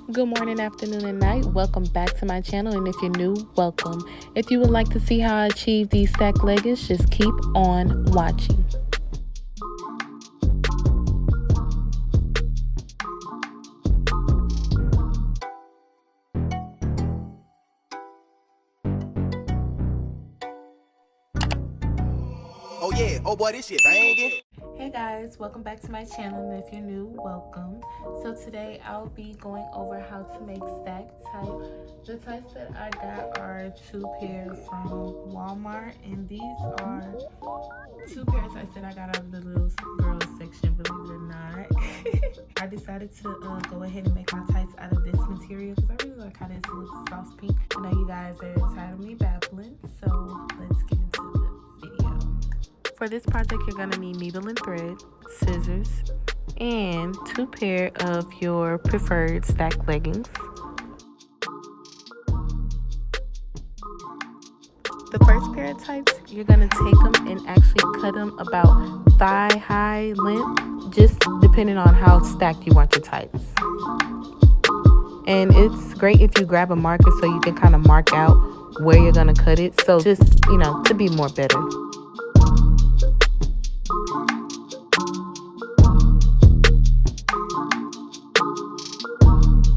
Good morning, afternoon, and night. Welcome back to my channel, and if you're new, welcome. If you would like to see how I achieve these stacked leggings, just keep on watching. Oh yeah, oh boy, this shit banging. Hey guys, welcome back to my channel, and if you're new, welcome. So today I'll be going over how to make stacked tights. The tights that I got are 2 pairs from Walmart, and these are 2 pair of tights that I got out of the little girls section, believe it or not. I decided to go ahead and make my tights out of this material because I really like how this looks, soft pink. I know you guys are tired of me babbling, so let's get into the video. For this project, you're going to need needle and thread, scissors, and 2 pair of your preferred stacked leggings. The first pair of tights, you're going to take them and actually cut them about thigh-high length, just depending on how stacked you want your tights. And it's great if you grab a marker so you can kind of mark out where you're going to cut it. So just, to be more better.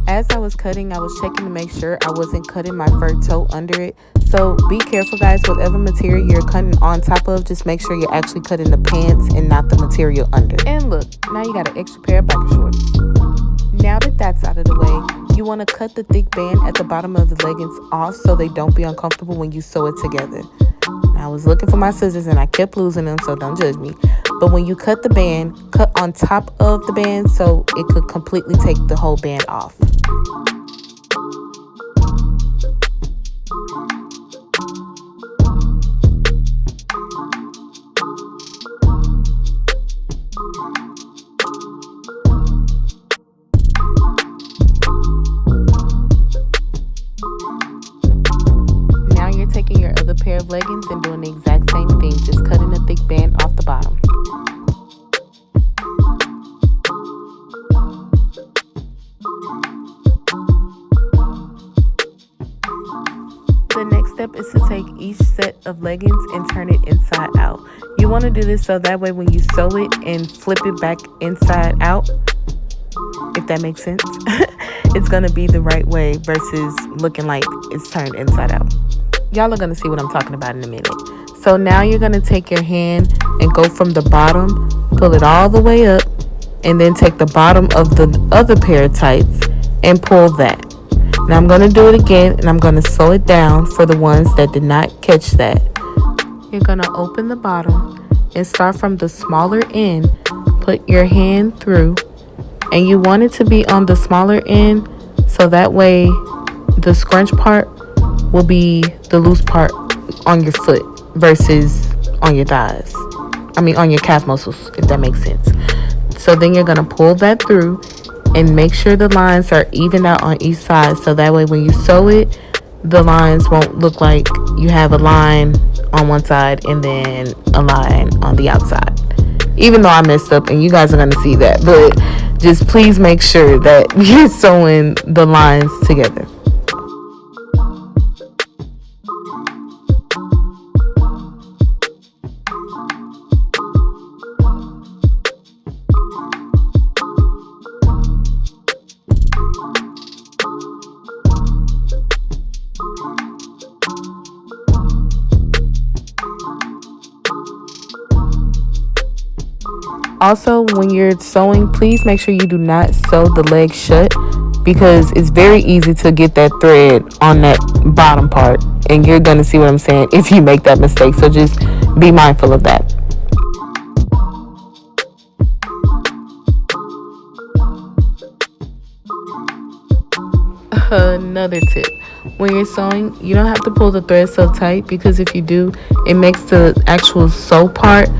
As I was cutting, I was checking to make sure I wasn't cutting my fur toe under it. So be careful, guys. Whatever material you're cutting on top of, just make sure you're actually cutting the pants and not the material under. And look, now you got an extra pair of biker shorts. Now that that's out of the way, you want to cut the thick band at the bottom of the leggings off so they don't be uncomfortable when you sew it together. I was looking for my scissors and I kept losing them, so don't judge me. But when you cut the band, cut on top of the band so it could completely take the whole band off. Now you're taking your other pair of leggings and doing the exact same thing, just cutting a thick band off the bottom. The next step is to take each set of leggings and turn it inside out. You want to do this so that way when you sew it and flip it back inside out, if that makes sense, it's going to be the right way versus looking like it's turned inside out. Y'all are going to see what I'm talking about in a minute. So now you're going to take your hand and go from the bottom, pull it all the way up, and then take the bottom of the other pair of tights and pull that. Now I'm going to do it again, and I'm going to sew it down for the ones that did not catch that. You're going to open the bottom and start from the smaller end. Put your hand through, and you want it to be on the smaller end so that way the scrunch part will be the loose part on your foot versus on your thighs. On your calf muscles, if that makes sense. So then you're going to pull that through and make sure the lines are evened out on each side so that way when you sew it, the lines won't look like you have a line on one side and then a line on the outside. Even though I messed up and you guys are going to see that, but just please make sure that you're sewing the lines together. Also, when you're sewing, please make sure you do not sew the leg shut because it's very easy to get that thread on that bottom part, and you're going to see what I'm saying if you make that mistake. So just be mindful of that. Another tip. When you're sewing, you don't have to pull the thread so tight because if you do, it makes the actual sew part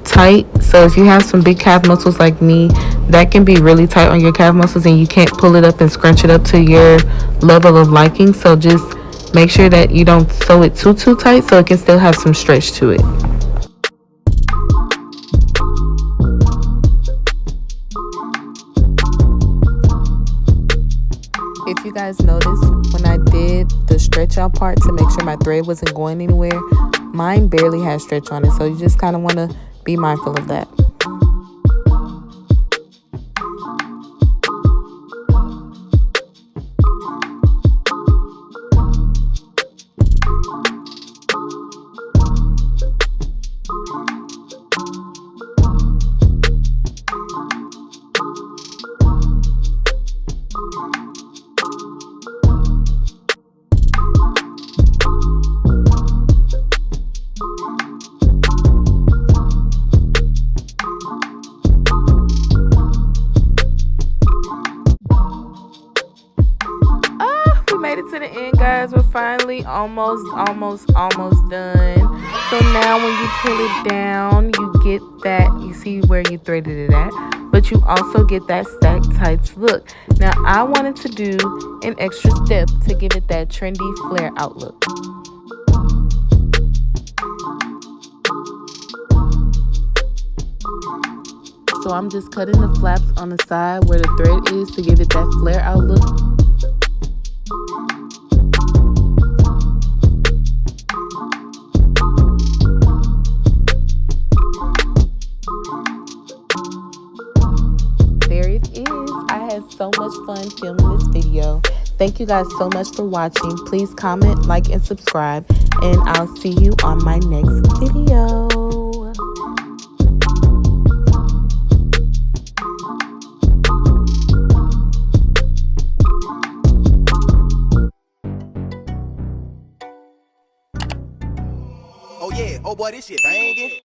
tight. So if you have some big calf muscles like me, that can be really tight on your calf muscles and you can't pull it up and scrunch it up to your level of liking. So just make sure that you don't sew it too tight so it can still have some stretch to it. if you guys noticed, when I did the stretch out part to make sure my thread wasn't going anywhere, mine barely has stretch on it. So you just kind of want to be mindful of that. We made it to the end, guys. We're finally almost done. So now when you pull it down, you get that, you see where you threaded it at, but you also get that stacked tights look. Now I wanted to do an extra step to give it that trendy flare out look. So I'm just cutting the flaps on the side where the thread is to give it that flare out look. There it is. I had so much fun filming this video. Thank you guys so much for watching. Please comment, like, and subscribe. And I'll see you on my next video. Oh yeah, oh boy, this shit banging.